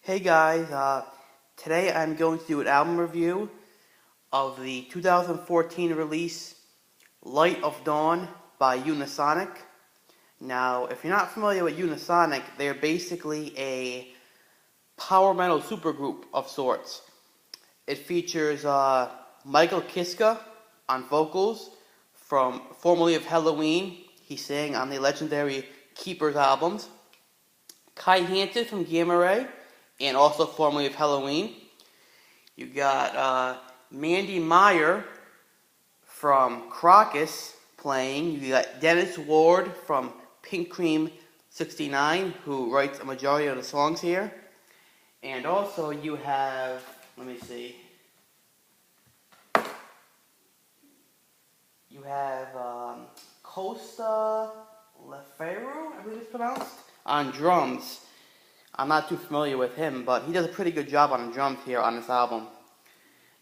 Hey guys, today I'm going to do an album review of the 2014 release Light of Dawn by Unisonic. Now, if you're not familiar with Unisonic, they're basically a power metal supergroup of sorts. It features Michael Kiske on vocals from formerly of Helloween. He sang on the legendary Keepers albums. Kai Hansen from Gamma Ray, and also formerly of Helloween. You got Mandy Meyer from Crocus playing. You got Dennis Ward from Pink Cream 69, who writes a majority of the songs here. And also you have, let me see, you have Costa Leferro, I believe it's pronounced, on drums. I'm not too familiar with him, but he does a pretty good job on the drums here on this album.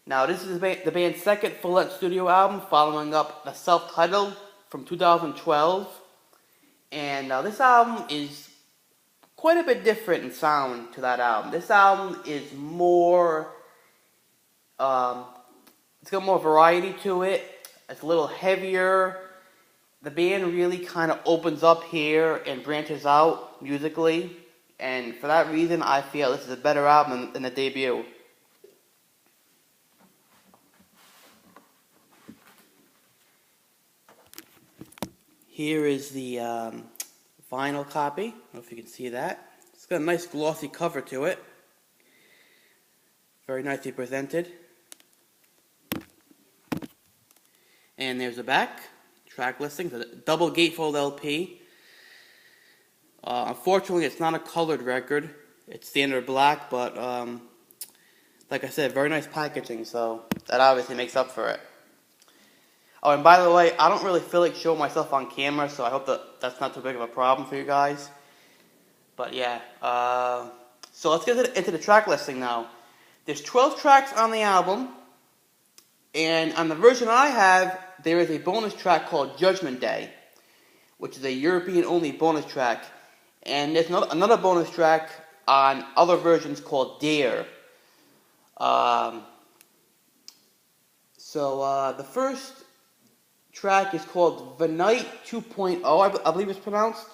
Now, this is the band's second full-length studio album, following up the self-titled from 2012. And this album is quite a bit different in sound to that album. This album is more, it's got more variety to it. It's a little heavier. The band really kind of opens up here and branches out musically. And for that reason, I feel this is a better album than the debut. Here is the vinyl copy. I don't know if you can see that. It's got a nice glossy cover to it. Very nicely presented. And there's the back. Track listing. It's a double gatefold LP. Unfortunately, it's not a colored record. It's standard black, but like I said, very nice packaging, so that obviously makes up for it. Oh, and by the way, I don't really feel like showing myself on camera, so I hope that that's not too big of a problem for you guys. But yeah, so let's get into the track listing now. There's 12 tracks on the album, and on the version I have, there is a bonus track called Judgment Day, which is a European-only bonus track. And there's another bonus track on other versions called Dare. The first track is called The Night 2.0, I believe it's pronounced.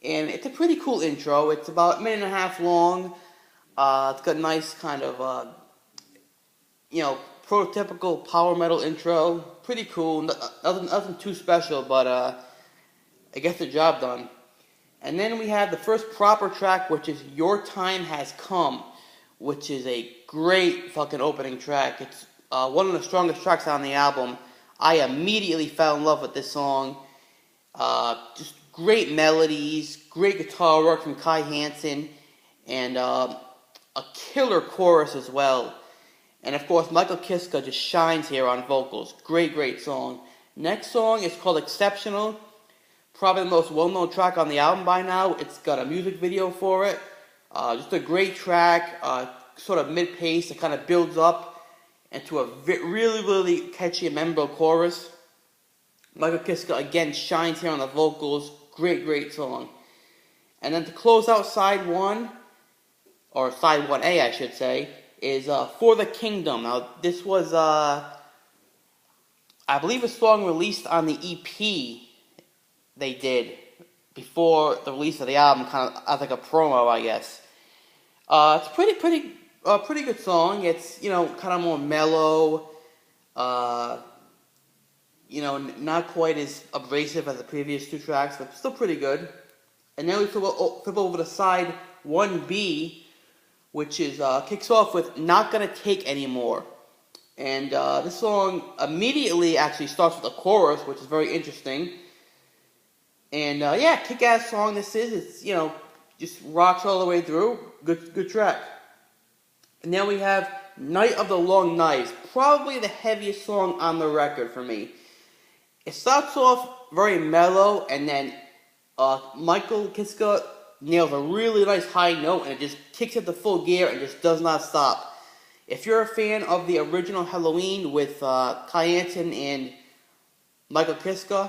And it's a pretty cool intro. It's about a minute and a half long. It's got a nice kind of, prototypical power metal intro. Pretty cool. Nothing too special, but it gets the job done. And then we have the first proper track, which is Your Time Has Come, which is a great fucking opening track. It's one of the strongest tracks on the album. I immediately fell in love with this song. Just great melodies, great guitar work from Kai Hansen, and a killer chorus as well. And of course, Michael Kiske just shines here on vocals. Great, great song. Next song is called Exceptional. Probably the most well-known track on the album by now. It's got a music video for it. Just a great track, sort of mid-pace. It kind of builds up into a really, really catchy and memorable chorus. Michael Kiske again shines here on the vocals. Great, great song. And then to close out side 1, or side 1A I should say, is For the Kingdom. Now this was, I believe, a song released on the EP they did before the release of the album, kind of as like a promo, I guess. It's a pretty good song. It's, kind of more mellow, not quite as abrasive as the previous two tracks, but still pretty good. And then we flip over to side 1B, which is kicks off with Not Gonna Take Anymore. And this song immediately actually starts with a chorus, which is very interesting. And kick-ass song this is. It's, just rocks all the way through. Good track. And then we have Night of the Long Knives, probably the heaviest song on the record for me. It starts off very mellow, and then Michael Kiske nails a really nice high note, and it just kicks it to full gear and just does not stop. If you're a fan of the original Helloween with Kai Hansen and Michael Kiske,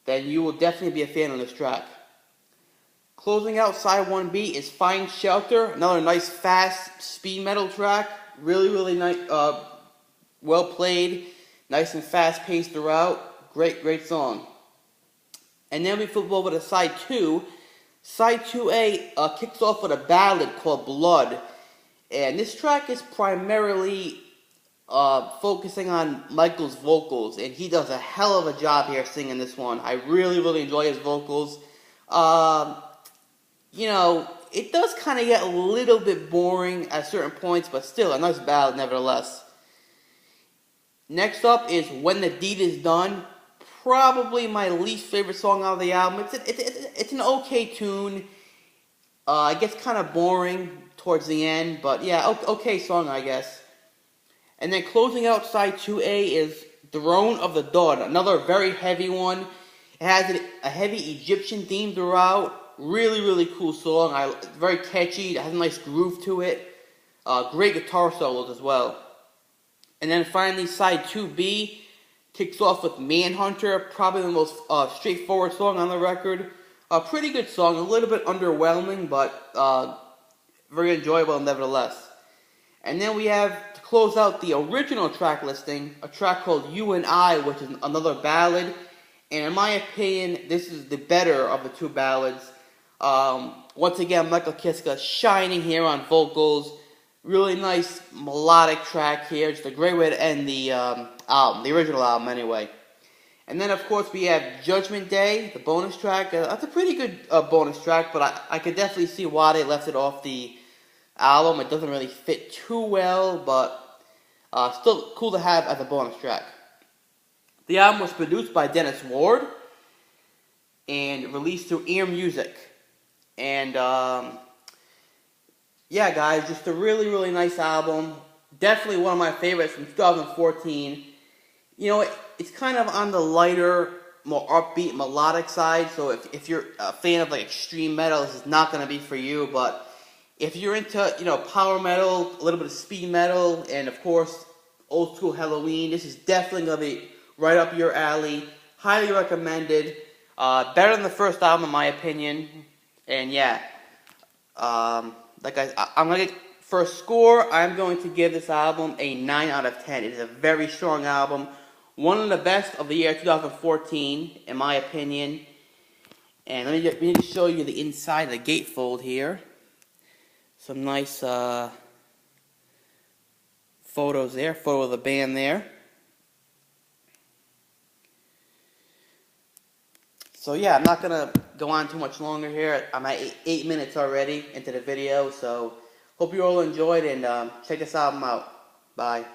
then you will definitely be a fan of this track. Closing out side 1B is Find Shelter, another nice fast speed metal track. Really nice, well played, nice and fast paced throughout. Great song. And then we flip over to side 2. Side 2A kicks off with a ballad called Blood. And this track is primarily focusing on Michael's vocals, and he does a hell of a job here singing this one. I really enjoy his vocals. You know, it does kind of get a little bit boring at certain points, but still a nice ballad nevertheless. Next up is When the Deed Is Done. Probably my least favorite song out of the album. It's an okay tune. It gets kind of boring towards the end, but yeah, okay song, I guess. And then closing out side 2A is Throne of the Dawn, another very heavy one. It has a heavy Egyptian theme throughout. Really cool song. Very catchy. It has a nice groove to it. Great guitar solos as well. And then finally, side 2B kicks off with Manhunter, probably the most straightforward song on the record. A pretty good song, a little bit underwhelming, but very enjoyable nevertheless. And then we have, to close out the original track listing, a track called You and I, which is another ballad. And in my opinion, this is the better of the two ballads. Once again, Michael Kiske shining here on vocals. Really nice melodic track here. Just a great way to end the album, the original album anyway. And then, of course, we have Judgment Day, the bonus track. That's a pretty good bonus track, but I could definitely see why they left it off the album. It doesn't really fit too well, but still cool to have as a bonus track. The album was produced by Dennis Ward and released through Ear Music. And yeah, guys, just a really nice album. Definitely one of my favorites from 2014. You know, it's kind of on the lighter, more upbeat, melodic side. So if you're a fan of like extreme metal, this is not going to be for you. But if you're into, you know, power metal, a little bit of speed metal, and of course old school Halloween, this is definitely going to be right up your alley. Highly recommended. Better than the first album in my opinion. And yeah, like I'm going to get, for a score, I'm going to give this album a 9 out of 10. It is a very strong album. One of the best of the year 2014, in my opinion. And let me just show you the inside of the gatefold here. Some nice photos there. Photo of the band there. So yeah, I'm not going to go on too much longer here. I'm at 8 minutes already into the video. So hope you all enjoyed, and check this album out. Bye.